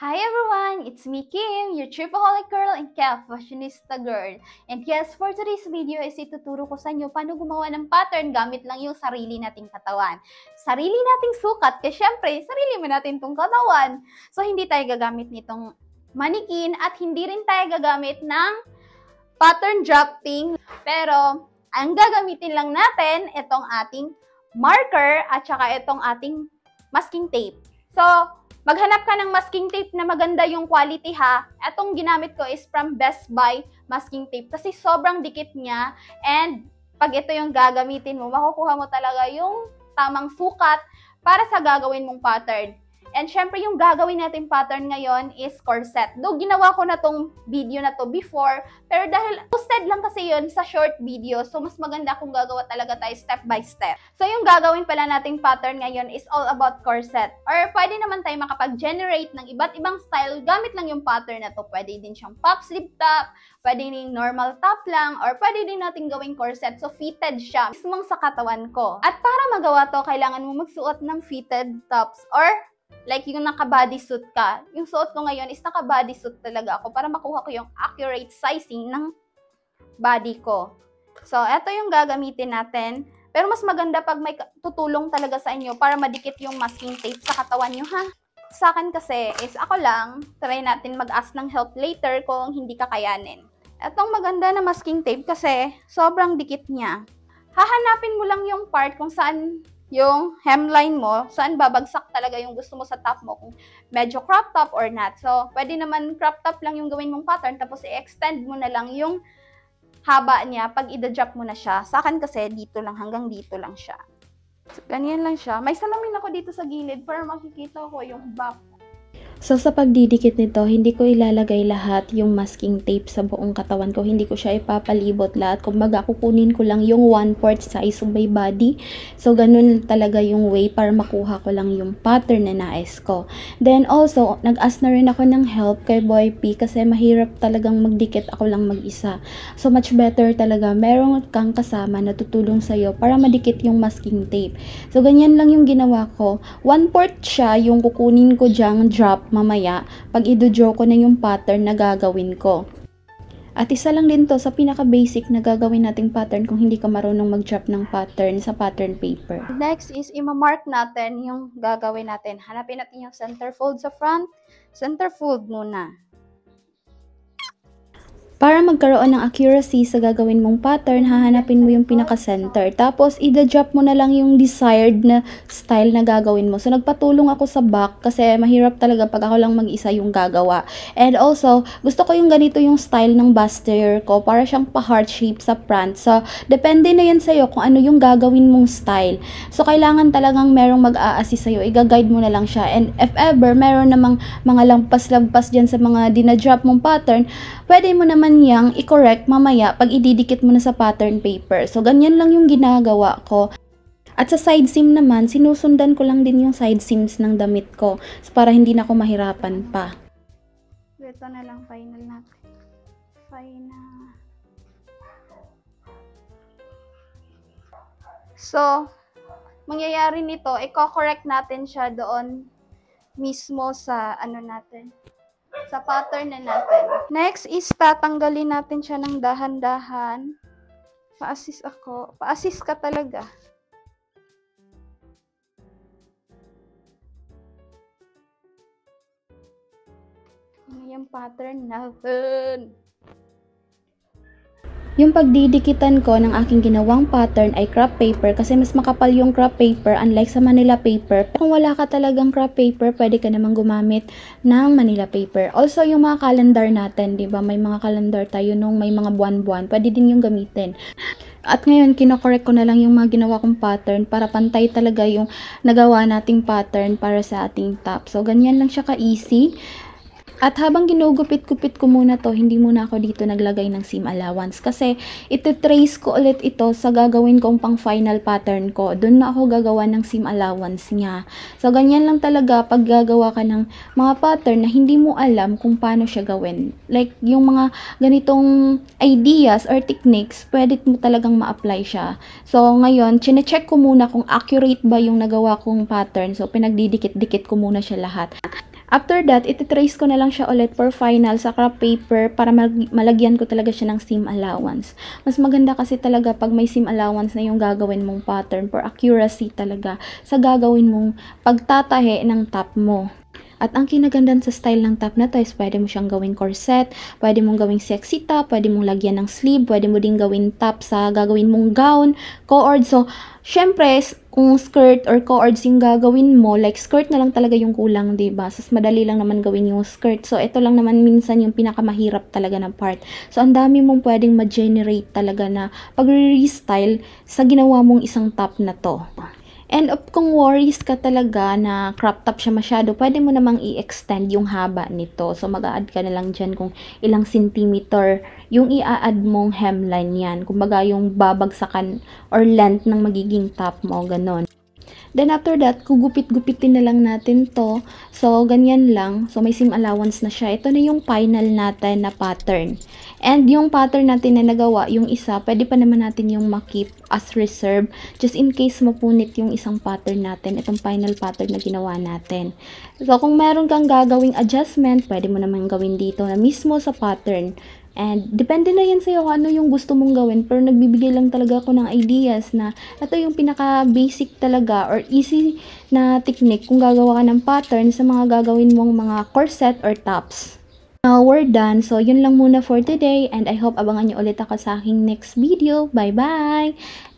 Hi everyone! It's me, Kim, your tripaholic girl and fashionista girl. And yes, for today's video is ituturo ko sa inyo paano gumawa ng pattern gamit lang yung sarili nating katawan. Sarili nating sukat, kasi syempre, sarili mo natin tong katawan. So, hindi tayo gagamit nitong manikin at hindi rin tayo gagamit ng pattern drafting. Pero, ang gagamitin lang natin, itong ating marker at saka itong ating masking tape. So, maghanap ka ng masking tape na maganda yung quality ha. Itong ginamit ko is from Best Buy masking tape kasi sobrang dikit niya and pag ito yung gagamitin mo, makukuha mo talaga yung tamang sukat para sa gagawin mong pattern. And syempre yung gagawin natin pattern ngayon is corset. Though ginawa ko na tong video na to before, pero dahil posted lang kasi yun sa short video, so mas maganda kung gagawa talaga tayo step by step. So yung gagawin pala nating pattern ngayon is all about corset. Or pwede naman tayo makapag-generate ng iba't ibang style gamit lang yung pattern na to. Pwede din siyang puff sleeve top, pwede din normal top lang, or pwede din natin gawing corset. So fitted siya mismong sa katawan ko. At para magawa to, kailangan mo magsuot ng fitted tops or like yung naka-bodysuit ka. Yung suot ko ngayon is naka-bodysuit talaga ako para makuha ko yung accurate sizing ng body ko. So, eto yung gagamitin natin. Pero mas maganda pag may tutulong talaga sa inyo para madikit yung masking tape sa katawan nyo, ha? Sa akin kasi is ako lang, try natin mag-ask ng help later kung hindi kakayanin. Etong maganda na masking tape kasi sobrang dikit niya. Hahanapin mo lang yung part kung saan yung hemline mo, saan babagsak talaga yung gusto mo sa top mo, kung medyo crop top or not. So, pwede naman crop top lang yung gawin mong pattern, tapos i-extend mo na lang yung haba niya pag i-drop mo na siya. Sa akin kasi, dito lang, hanggang dito lang siya. So, ganyan lang siya. May salamin ako dito sa gilid para makikita ko yung back. So, sa pagdidikit nito, hindi ko ilalagay lahat yung masking tape sa buong katawan ko. Hindi ko siya ipapalibot lahat. Kumbaga, kukunin ko lang yung 1/4 size of my body. So, ganun talaga yung way para makuha ko lang yung pattern na nais ko. Then, also, nag-ask na rin ako ng help kay Boy P kasi mahirap talagang magdikit ako lang mag-isa. So, much better talaga. Meron kang kasama na tutulong sa'yo para madikit yung masking tape. So, ganyan lang yung ginawa ko. 1/4 siya yung kukunin ko dyang drop mamaya pag i-draw ko na yung pattern na gagawin ko. At isa lang din to sa pinaka-basic na gagawin nating pattern kung hindi ka marunong mag-drop ng pattern sa pattern paper. Next is i-mark natin yung gagawin natin. Hanapin natin yung center fold sa front. Center fold muna. Para magkaroon ng accuracy sa gagawin mong pattern, hahanapin mo yung pinaka-center. Tapos, i-drop mo na lang yung desired na style na gagawin mo. So, nagpatulong ako sa back kasi mahirap talaga pag ako lang mag-isa yung gagawa. And also, gusto ko yung ganito yung style ng buster ko para siyang pa-heart shape sa front. So, depende na yan sa'yo kung ano yung gagawin mong style. So, kailangan talagang merong mag-a-assist sa'yo. I-guide mo na lang siya. And if ever, meron namang mga lampas-lampas dyan sa mga dinadrop mong pattern, pwede mo naman yang i-correct mamaya pag ididikit mo na sa pattern paper. So, ganyan lang yung ginagawa ko. At sa side seam naman, sinusundan ko lang din yung side seams ng damit ko para hindi na ako mahirapan pa. Ito na lang final natin. Final. So, mangyayari nito, i-correct natin siya doon mismo sa ano natin, sa pattern na natin. Next is tatanggalin natin siya ng dahan-dahan. Pa-assist ako. Pa-assist ka talaga. Ano yung pattern natin? Yung pagdidikitan ko ng aking ginawang pattern ay crop paper kasi mas makapal yung crop paper unlike sa Manila paper. Kung wala ka talagang crop paper, pwede ka namang gumamit ng Manila paper. Also, yung mga calendar natin, di ba? May mga calendar tayo nung may mga buwan-buwan. Pwede din yung gamitin. At ngayon, kinokorek ko na lang yung mga ginawa kong pattern para pantay talaga yung nagawa nating pattern para sa ating top. So, ganyan lang siya ka-easy. At habang ginugupit-gupit ko muna to, hindi muna ako dito naglagay ng seam allowance. Kasi ito-trace ko ulit ito sa gagawin kong pang final pattern ko. Doon na ako gagawa ng seam allowance niya. So, ganyan lang talaga pag gagawa ka ng mga pattern na hindi mo alam kung paano siya gawin. Like, yung mga ganitong ideas or techniques, pwede mo talagang ma-apply siya. So, ngayon, chine-check ko muna kung accurate ba yung nagawa kong pattern. So, pinagdidikit-dikit ko muna siya lahat. After that, ititrace ko na lang siya ulit for final sa craft paper para malagyan ko talaga siya ng seam allowance. Mas maganda kasi talaga pag may seam allowance na yung gagawin mong pattern for accuracy talaga sa gagawin mong pagtatahe ng top mo. At ang kinagandaan sa style ng top na to is pwede mo siyang gawing corset, pwede mong gawing sexy top, pwede mong lagyan ng sleeve, pwede mo din gawing top sa gagawin mong gown, cord. So, syempre, kung skirt or cords yung gagawin mo, like skirt na lang talaga yung kulang, diba? Sas madali lang naman gawin yung skirt. So, ito lang naman minsan yung pinakamahirap talaga na part. So, ang dami mong pwedeng ma-generate talaga na pag-restyle sa ginawa mong isang top na to. And kung worries ka talaga na crop top siya masyado, pwede mo namang i-extend yung haba nito. So, mag-a-add ka na lang dyan kung ilang centimeter yung i-add mong hemline yan. Kumbaga, yung babagsakan or length ng magiging top mo, ganon. Then after that, gugupit-gupitin na lang natin to. So, ganyan lang. So, may seam allowance na siya. Ito na yung final natin na pattern. And yung pattern natin na nagawa, yung isa, pwede pa naman natin yung makip as reserve. Just in case mapunit yung isang pattern natin. Itong final pattern na ginawa natin. So, kung meron kang gagawing adjustment, pwede mo naman gawin dito na mismo sa pattern. And depende na yan sa'yo kung ano yung gusto mong gawin. Pero nagbibigay lang talaga ako ng ideas na ito yung pinaka-basic talaga or easy na technique kung gagawa ka ng pattern sa mga gagawin mong mga corset or tops. Now, we're done. So, yun lang muna for today. And I hope abangan nyo ulit ako sa aking next video. Bye-bye!